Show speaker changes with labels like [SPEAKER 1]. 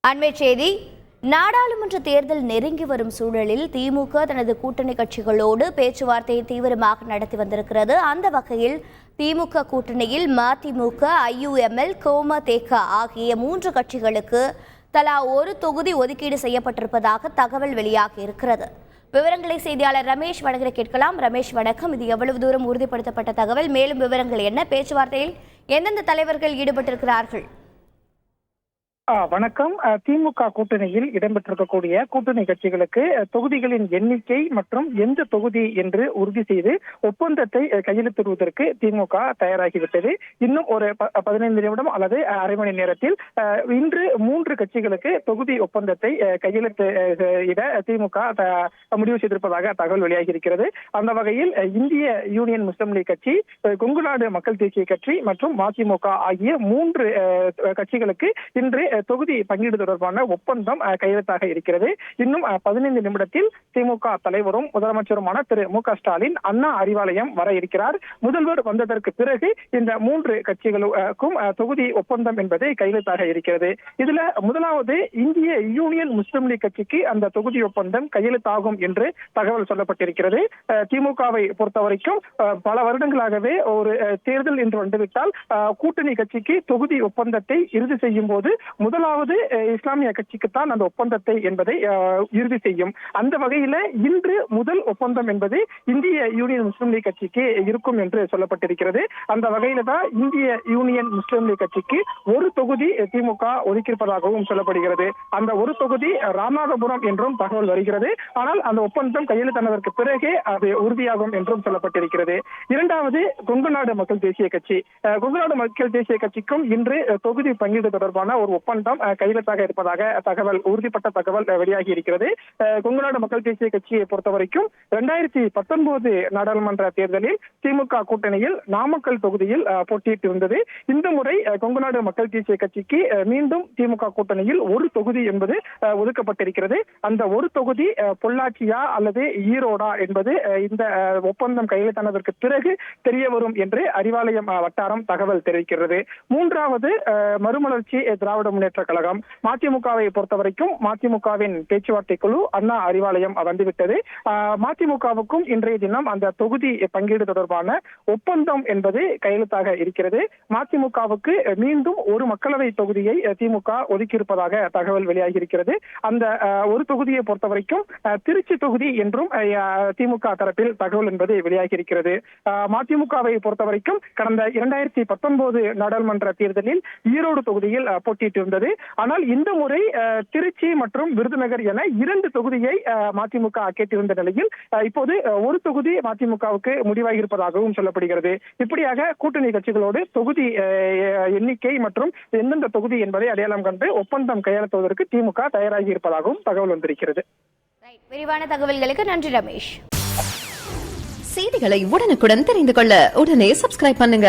[SPEAKER 1] அண்மைச் செய்தி. நாடாளுமன்ற தேர்தல் நெருங்கி வரும் சூழலில் திமுக தனது கூட்டணி கட்சிகளோடு பேச்சுவார்த்தையை தீவிரமாக நடத்தி வந்திருக்கிறது. அந்த வகையில் திமுக கூட்டணியில் மதிமுக, ஐயுஎம்எல், கோமதேக ஆகிய 3 கட்சிகளுக்கு தலா ஒரு தொகுதி ஒதுக்கீடு செய்யப்பட்டிருப்பதாக தகவல் வெளியாகி இருக்கிறது. விவரங்களை செய்தியாளர் ரமேஷ் வடகரை கேட்கலாம். ரமேஷ், வணக்கம். இது எவ்வளவு தூரம் உறுதிப்படுத்தப்பட்ட தகவல்? மேலும் விவரங்கள் என்ன? பேச்சுவார்த்தையில் எந்தெந்த தலைவர்கள் ஈடுபட்டிருக்கிறார்கள்?
[SPEAKER 2] வணக்கம். திமுக கூட்டணியில் இடம்பெற்றிருக்கக்கூடிய கூட்டணி கட்சிகளுக்கு தொகுதிகளின் எண்ணிக்கை மற்றும் எந்த தொகுதி என்று உறுதி செய்து ஒப்பந்தத்தை கையெழுத்திடுவதற்கு திமுக தயாராகிவிட்டது. இன்னும் ஒரு 15 நிமிடம் அல்லது அரை மணி நேரத்தில் இன்று 3 கட்சிகளுக்கு தொகுதி ஒப்பந்தத்தை கையெழுத்து இட திமுக முடிவு செய்திருப்பதாக தகவல் வெளியாகி இருக்கிறது. அந்த வகையில் இந்திய யூனியன் முஸ்லிம் லீக் கட்சி, கொங்கு நாடு மக்கள் தேசிய கட்சி மற்றும் மதிமுக ஆகிய 3 கட்சிகளுக்கு இன்று தொகுதி பங்கீடு தொடர்பான ஒப்பந்தம் கையெழுத்தாக இருக்கிறது. இன்னும் 15 நிமிடத்தில் திமுக தலைவரும் முதலமைச்சருமான திரு மு.க. ஸ்டாலின் அண்ணா அறிவாலயம் வர இருக்கிறார். முதல்வர் வந்ததற்கு பிறகு இந்த 3 கட்சிகளுக்கும் தொகுதி ஒப்பந்தம் என்பது கையெழுத்தாக இருக்கிறது. இதுல முதலாவது இந்திய யூனியன் முஸ்லிம் லீக் கட்சிக்கு அந்த தொகுதி ஒப்பந்தம் கையெழுத்தாகும் என்று தகவல் சொல்லப்பட்டிருக்கிறது. திமுகவை பொறுத்தவரைக்கும் பல வருடங்களாகவே ஒரு தேர்தல் என்று வந்துவிட்டால் கூட்டணி கட்சிக்கு தொகுதி ஒப்பந்தத்தை இறுதி செய்யும் போது முதலாவது இஸ்லாமிய கட்சிக்குத்தான் அந்த ஒப்பந்தத்தை என்பதை இறுதி செய்யும். அந்த வகையில இன்று முதல் ஒப்பந்தம் என்பது இந்திய யூனியன் முஸ்லிம் லீக் கட்சிக்கு இருக்கும் என்று சொல்லப்பட்டிருக்கிறது. அந்த வகையில தான் இந்திய யூனியன் முஸ்லிம் லீக் கட்சிக்கு ஒரு தொகுதி திமுக ஒதுக்கியிருப்பதாகவும் சொல்லப்படுகிறது. அந்த ஒரு தொகுதி ராமநாதபுரம் என்றும் தகவல் வருகிறது. ஆனால் அந்த ஒப்பந்தம் கையெழுத்தானதற்கு பிறகே அது உறுதியாகும் என்றும் சொல்லப்பட்டிருக்கிறது. இரண்டாவது கொங்கு நாடு மக்கள் தேசிய கட்சி. கொங்கு நாடு மக்கள் தேசிய கட்சிக்கும் இன்று தொகுதி பங்கீடு தொடர்பான ஒரு ஒப்பந்தம் கையெழுத்தாக இருப்பதாக உறுதிப்பட்ட தகவல் வெளியாகி இருக்கிறது. கொங்கு நாடு மக்கள் தேசிய கட்சியை பொறுத்தவரைக்கும் 2019 நாடாளுமன்ற தேர்தலில் திமுக கூட்டணியில் நாமக்கல் தொகுதியில் போட்டியிட்டிருந்தது. இந்த முறை கொங்கு நாடு மக்கள் தேசிய கட்சிக்கு மீண்டும் திமுக கூட்டணியில் ஒரு தொகுதி என்பது ஒதுக்கப்பட்டிருக்கிறது. அந்த ஒரு தொகுதி பொள்ளாச்சியா அல்லது ஈரோடா என்பது இந்த ஒப்பந்தம் கையெழுத்தானதற்கு பிறகு தெரிய வரும் என்று அறிவாலயம் வட்டாரம் தகவல் தெரிவிக்கிறது. மூன்றாவது மறுமலர்ச்சி திராவிட முன்னேற்ற கழகம். மதிமுகவை பொறுத்தவரைக்கும் மதிமுகவின் பேச்சுவார்த்தை குழு அண்ணா அறிவாலயம் வந்துவிட்டது. மதிமுகவுக்கும் இன்றைய தினம் அந்த தொகுதி பங்கீடு தொடர்பான ஒப்பந்தம் என்பது கையெழுத்தாக இருக்கிறது. மதிமுகவுக்கு மீண்டும் ஒரு மக்களவை தொகுதியை திமுக ஒதுக்கியிருப்பதாக தகவல் வெளியாகி இருக்கிறது. அந்த ஒரு தொகுதியை பொறுத்தவரைக்கும் திருச்சி தொகுதி என்றும் திமுக தரப்பில் தகவல் என்பது வெளியாகி இருக்கிறது. மதிமுகவை பொறுத்தவரைக்கும் கடந்த 2019 நாடாளுமன்ற தேர்தலில் ஈரோடு தொகுதியில் போட்டியிட்டிருந்தது. ஆனால் இந்த முறை திருச்சி மற்றும் விருதுநகர் என 2 தொகுதியை மதிமுக கேட்டிருந்த நிலையில் இப்போது ஒரு தொகுதி மதிமுகவுக்கு முடிவாகி இருப்பதாகவும் சொல்லப்படுகிறது. இப்படியாக கூட்டணி கட்சிகளோடு தொகுதி எண்ணிக்கை மற்றும் எந்தெந்த தொகுதி என்பதை அடையாளம் கண்டு ஒப்பந்தம் கையெழுத்துவதற்கு திமுக தயாராகி இருப்பதாகவும் தகவல் வந்திருக்கிறது.
[SPEAKER 1] விரிவான தகவல்களுக்கு நன்றி ரமேஷ்.
[SPEAKER 3] செய்திகளை உடனுக்குடன் தெரிந்து கொள்ள உடனே சப்ஸ்கிரைப் பண்ணுங்க.